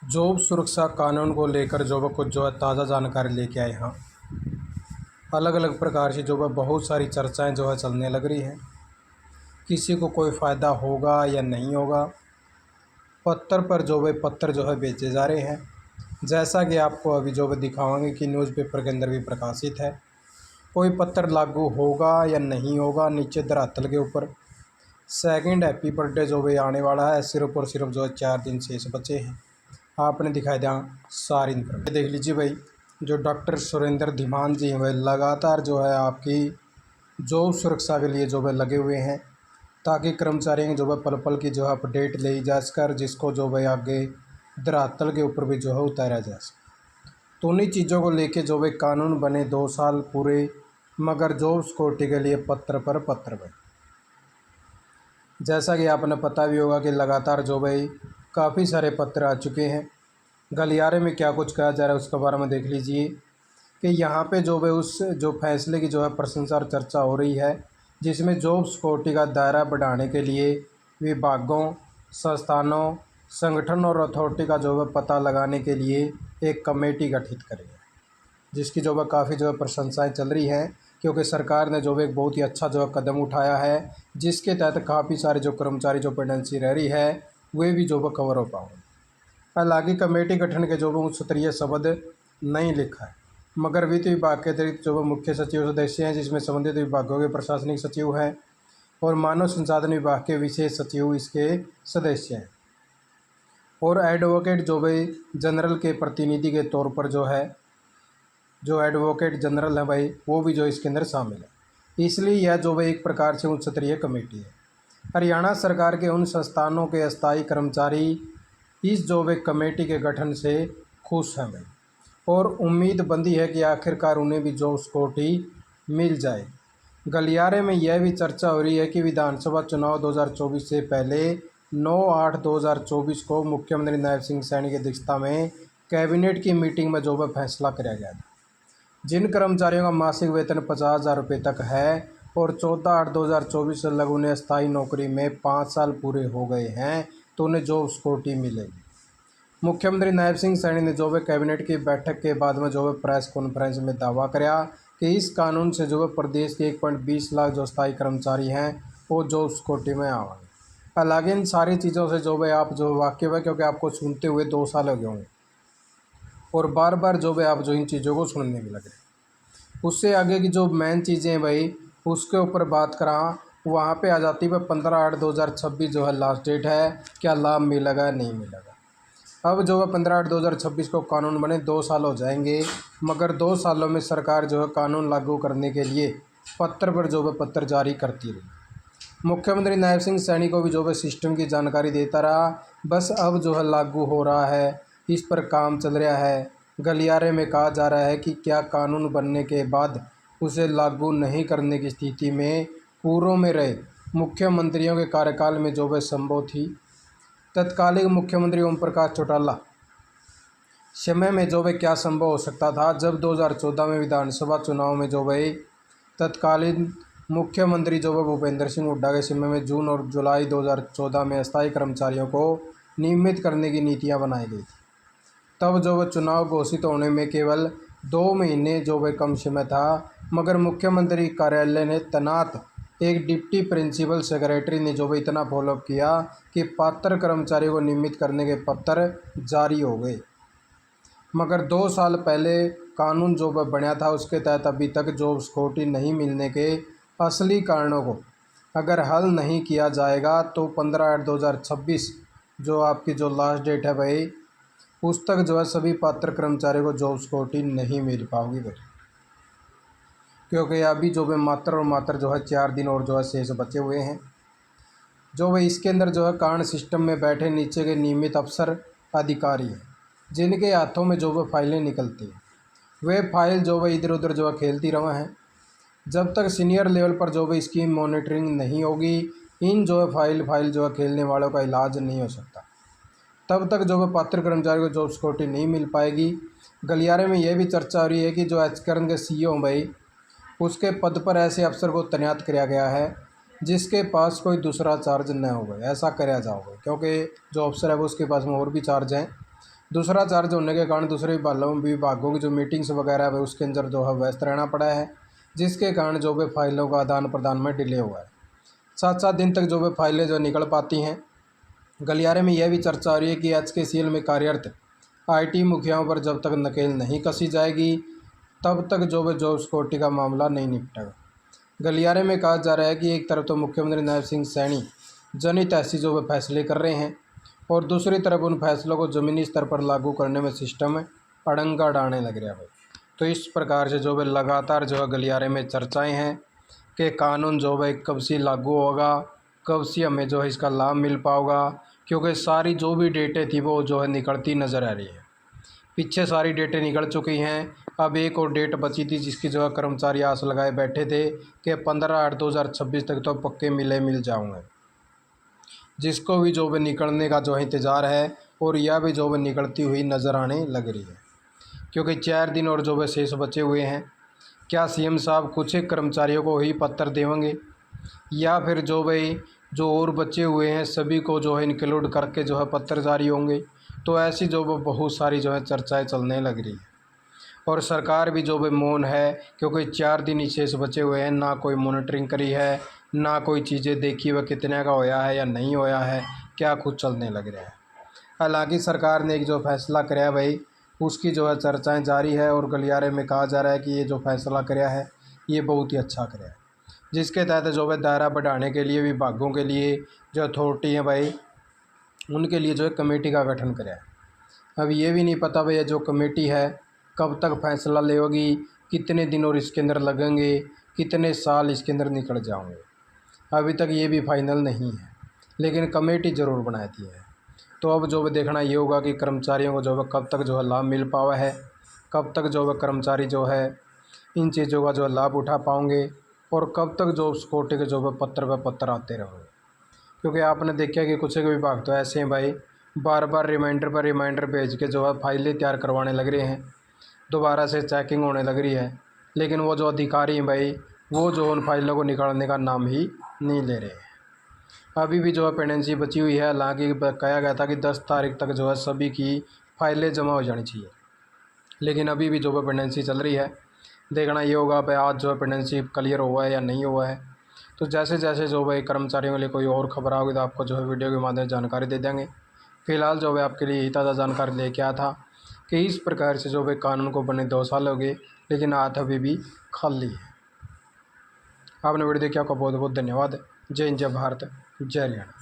Job सुरक्षा कानून को लेकर जो है कुछ जो है ताज़ा जानकारी लेके आए हैं। अलग अलग प्रकार से जो है बहुत सारी चर्चाएं जो है चलने लग रही हैं। किसी को कोई फ़ायदा होगा या नहीं होगा। पत्थर पर जो है पत्थर जो है बेचे जा रहे हैं। जैसा कि आपको अभी जो है दिखावांगे कि न्यूज़पेपर के अंदर भी प्रकाशित है। कोई पत्थर लागू होगा या नहीं होगा। नीचे धरातल के ऊपर सेकंड हैप्पी बर्थडे जो भी आने वाला है। सिर्फ और सिर्फ जो है 4 दिन शेष बचे हैं। आपने दिखाई दिया सारी इन्फॉर्मेशन देख लीजिए भाई। जो डॉक्टर सुरेंद्र धीमान जी हैं वह लगातार जो है आपकी जॉब सुरक्षा के लिए जो है लगे हुए हैं, ताकि कर्मचारियों की जो है पल पल की जो है अपडेट ली जा सकर, जिसको जो है आगे धरातल के ऊपर भी जो है उतारा जा सके। तो उन्हीं चीज़ों को लेके जो है कानून बने 2 साल पूरे, मगर जॉब सिक्योरिटी के लिए पत्र पर पत्र भाई। जैसा कि आपने पता भी होगा कि लगातार जो भाई काफ़ी सारे पत्र आ चुके हैं। गलियारे में क्या कुछ कहा जा रहा है उसके बारे में देख लीजिए कि यहाँ पे जो है उस जो फैसले की जो है प्रशंसा और चर्चा हो रही है, जिसमें जॉब सिक्योरिटी का दायरा बढ़ाने के लिए विभागों, संस्थानों, संगठन और अथॉरिटी का जो है पता लगाने के लिए एक कमेटी गठित करेगा, जिसकी जो है काफ़ी जो है प्रशंसाएँ चल रही हैं, क्योंकि सरकार ने जो है एक बहुत ही अच्छा जो है कदम उठाया है, जिसके तहत काफ़ी सारे जो कर्मचारी जो पेंडेंसी रह रही है वे भी जो है कवर हो पाएंगे। हालांकि कमेटी गठन के जो है उच्च स्तरीय शब्द नहीं लिखा है, मगर वित्त विभाग के अतिरिक्त जो है मुख्य सचिव सदस्य हैं, जिसमें संबंधित विभागों के प्रशासनिक सचिव हैं और मानव संसाधन विभाग के विशेष सचिव इसके सदस्य हैं, और एडवोकेट जो भाई जनरल के प्रतिनिधि के तौर पर जो एडवोकेट जनरल है भाई वो भी जो इसके अंदर शामिल है। इसलिए यह जो भाई एक प्रकार से उच्च स्तरीय कमेटी है। हरियाणा सरकार के उन संस्थानों के अस्थायी कर्मचारी इस जो भाई कमेटी के गठन से खुश हैं भाई, और उम्मीद बंदी है कि आखिरकार उन्हें भी जॉब सिक्योरिटी मिल जाए। गलियारे में यह भी चर्चा हो रही है कि विधानसभा चुनाव 2024 से पहले 9/8/2024 को मुख्यमंत्री नायब सिंह सैनी की अध्यक्षता में कैबिनेट की मीटिंग में जो है फैसला किया गया था। जिन कर्मचारियों का मासिक वेतन 50,000 रुपये तक है और 14/8/2024 से लग उन्हें स्थायी नौकरी में 5 साल पूरे हो गए हैं, तो उन्हें जॉब सिक्योरिटी मिलेगी। मुख्यमंत्री नायब सिंह सैनी ने जो है कैबिनेट की बैठक के बाद में जो है प्रेस कॉन्फ्रेंस में दावा किया कि इस कानून से जो है प्रदेश के 1.20 लाख जो स्थायी कर्मचारी हैं वो जॉब सिक्योरिटी में आएंगे। हालांकि इन सारी चीज़ों से जो है आप जो वाकिफ़ है, क्योंकि आपको सुनते हुए 2 साल हो गए होंगे और बार बार जो है आप जो इन चीज़ों को सुनने भी लग रहे। उससे आगे की जो मेन चीज़ें हैं भाई उसके ऊपर बात करा, वहाँ पे आ जाती है 15/8/2026 जो है लास्ट डेट है। क्या लाभ मिलेगा नहीं मिलेगा। अब जो है 15/8/2026 को कानून बने 2 साल हो जाएंगे, मगर 2 सालों में सरकार जो है कानून लागू करने के लिए पत्र पर जो है पत्र जारी करती रही। मुख्यमंत्री नायब सिंह सैनी को भी जो है सिस्टम की जानकारी देता रहा, बस अब जो है लागू हो रहा है, इस पर काम चल रहा है। गलियारे में कहा जा रहा है कि क्या कानून बनने के बाद उसे लागू नहीं करने की स्थिति में पूर्व में रहे मुख्यमंत्रियों के कार्यकाल में जो है संभव थी। तत्कालीन मुख्यमंत्री ओम प्रकाश चौटाला समय में जो है क्या संभव हो सकता था, जब 2014 में विधानसभा चुनाव में जो है तत्कालीन मुख्यमंत्री जो है भूपेंद्र सिंह हुड्डा के समय में जून और जुलाई 2014 में अस्थायी कर्मचारियों को नियमित करने की नीतियां बनाई गई थी। तब जो है चुनाव घोषित होने में केवल 2 महीने जो है कम समय था, मगर मुख्यमंत्री कार्यालय ने तैनात एक डिप्टी प्रिंसिपल सेक्रेटरी ने जो है इतना फॉलोअप किया कि पात्र कर्मचारियों को नियमित करने के पत्र जारी हो गए। मगर 2 साल पहले कानून जो वह बना था उसके तहत अभी तक जॉब सिक्योरिटी नहीं मिलने के असली कारणों को अगर हल नहीं किया जाएगा तो 15/8/2026 जो आपकी जो लास्ट डेट है भाई उस तक जो है सभी पात्र कर्मचारियों को जॉब सिक्योरिटी नहीं मिल पाएगी भाई, क्योंकि अभी जो है मात्र और मात्र जो है 4 दिन और जो है शेष बचे हुए हैं। जो भाई इसके अंदर जो है कारण सिस्टम में बैठे नीचे के नियमित अफसर अधिकारी हैं, जिनके हाथों में जो है फाइलें निकलती हैं, वे फाइल जो है इधर उधर जो है खेलती रवा हैं। जब तक सीनियर लेवल पर जो है इसकी मॉनिटरिंग नहीं होगी, इन जो है फाइल जो है खेलने वालों का इलाज नहीं हो सकता। तब तक जो है पात्र कर्मचारी को जॉब सिक्योरिटी नहीं मिल पाएगी। गलियारे में यह भी चर्चा हो रही है कि जो एचकरण के सीईओ भाई उसके पद पर ऐसे अफसर को तैनात किया गया है जिसके पास कोई दूसरा चार्ज न हो, ऐसा कराया जाओगे, क्योंकि जो अफसर है वो उसके पास में और भी चार्ज हैं। दूसरा चार्ज होने के कारण दूसरे विभागों की जो मीटिंग्स वगैरह है उसके अंदर जो है व्यस्त रहना पड़ा है, जिसके कारण जो भी फाइलों का आदान प्रदान में डिले हुआ है। 7-7 दिन तक जो भी फाइलें जो निकल पाती हैं। गलियारे में यह भी चर्चा हो रही है कि HKCL में कार्यरत IT मुखियाओं पर जब तक नकेल नहीं कसी जाएगी तब तक जो भी जॉब सिक्योरिटी का मामला नहीं निपटेगा। गलियारे में कहा जा रहा है कि एक तरफ तो मुख्यमंत्री नायब सिंह सैनी जनहित ऐसी जो फैसले कर रहे हैं और दूसरी तरफ उन फैसलों को ज़मीनी स्तर पर लागू करने में सिस्टम अड़ंगा डालने लग रहा है भाई। तो इस प्रकार से जो है लगातार जो है गलियारे में चर्चाएं हैं कि कानून जो है कब से लागू होगा, कब से हमें जो है इसका लाभ मिल पाएगा, क्योंकि सारी जो भी डेटें थी वो जो है निकलती नज़र आ रही है। पीछे सारी डेटें निकल चुकी हैं, अब एक और डेट बची थी जिसकी जो है कर्मचारी आस लगाए बैठे थे कि 15/8/2026 तक तो पक्के मिल जाऊँगे, जिसको भी जो है निकलने का जो है इंतज़ार है और यह भी जो है निकलती हुई नज़र आने लग रही है, क्योंकि 4 दिन और जो है शेष बचे हुए हैं। क्या CM साहब कुछ एक कर्मचारियों को ही पत्र देंगे या फिर जो भाई जो और बचे हुए हैं सभी को जो है इंक्लूड करके जो है पत्र जारी होंगे? तो ऐसी जो वो बहुत सारी जो है चर्चाएं चलने लग रही है और सरकार भी जो है मौन है, क्योंकि 4 दिन ही शेष बचे हुए हैं, ना कोई मॉनिटरिंग करी है, ना कोई चीज़ें देखी वह कितने का होया है या नहीं होया है, क्या कुछ चलने लग रहा है। हालांकि सरकार ने एक जो फैसला कराया भाई उसकी जो है चर्चाएं जारी है और गलियारे में कहा जा रहा है कि ये जो फैसला कराया है ये बहुत ही अच्छा कराया है, जिसके तहत जो है दायरा बढ़ाने के लिए विभागों के लिए जो अथॉरिटी है भाई उनके लिए जो है कमेटी का गठन कराया है। अब ये भी नहीं पता भैया जो कमेटी है कब तक फैसला लेगी, कितने दिन और इसके अंदर लगेंगे, कितने साल इसके अंदर निकल जाएंगे, अभी तक ये भी फाइनल नहीं है, लेकिन कमेटी ज़रूर बना दी है। तो अब जो है देखना ये होगा कि कर्मचारियों को जो है कब तक जो है लाभ मिल पावा है, कब तक जो है कर्मचारी जो है इन चीज़ों का जो है लाभ उठा पाएंगे और कब तक जॉब सिक्योरिटी के जो है पत्र पे पत्र आते रहेंगे। क्योंकि आपने देखा कि कुछ एक विभाग तो ऐसे हैं भाई बार बार रिमाइंडर पर रिमाइंडर भेज के जो है फाइलें तैयार करवाने लग रहे हैं, दोबारा से चेकिंग होने लग रही है, लेकिन वो जो अधिकारी हैं भाई वो जो उन फाइलों को निकालने का नाम ही नहीं ले रहे हैं। अभी भी जो है पेंडेंसी बची हुई है, हालांकि कहा गया था कि 10 तारीख तक जो है सभी की फाइलें जमा हो जानी चाहिए, लेकिन अभी भी जो है पेंडेंसी चल रही है। देखना ये होगा भाई आज जो है पेंडेंसी क्लियर हुआ है या नहीं हुआ है। तो जैसे जैसे जो भाई कर्मचारियों के लिए कोई और खबर आओगी तो आपको जो है वीडियो के माध्यम से जानकारी दे देंगे। फिलहाल जो है आपके लिए यही ताज़ा जानकारी लेके आया था कि इस प्रकार से जो भाई कानून को बने 2 साल हो गए लेकिन हाथ अभी भी खाली है। आपने वीडियो देखा, आपका बहुत बहुत धन्यवाद। जय हिंद, जय भारत, जय हरियाणा।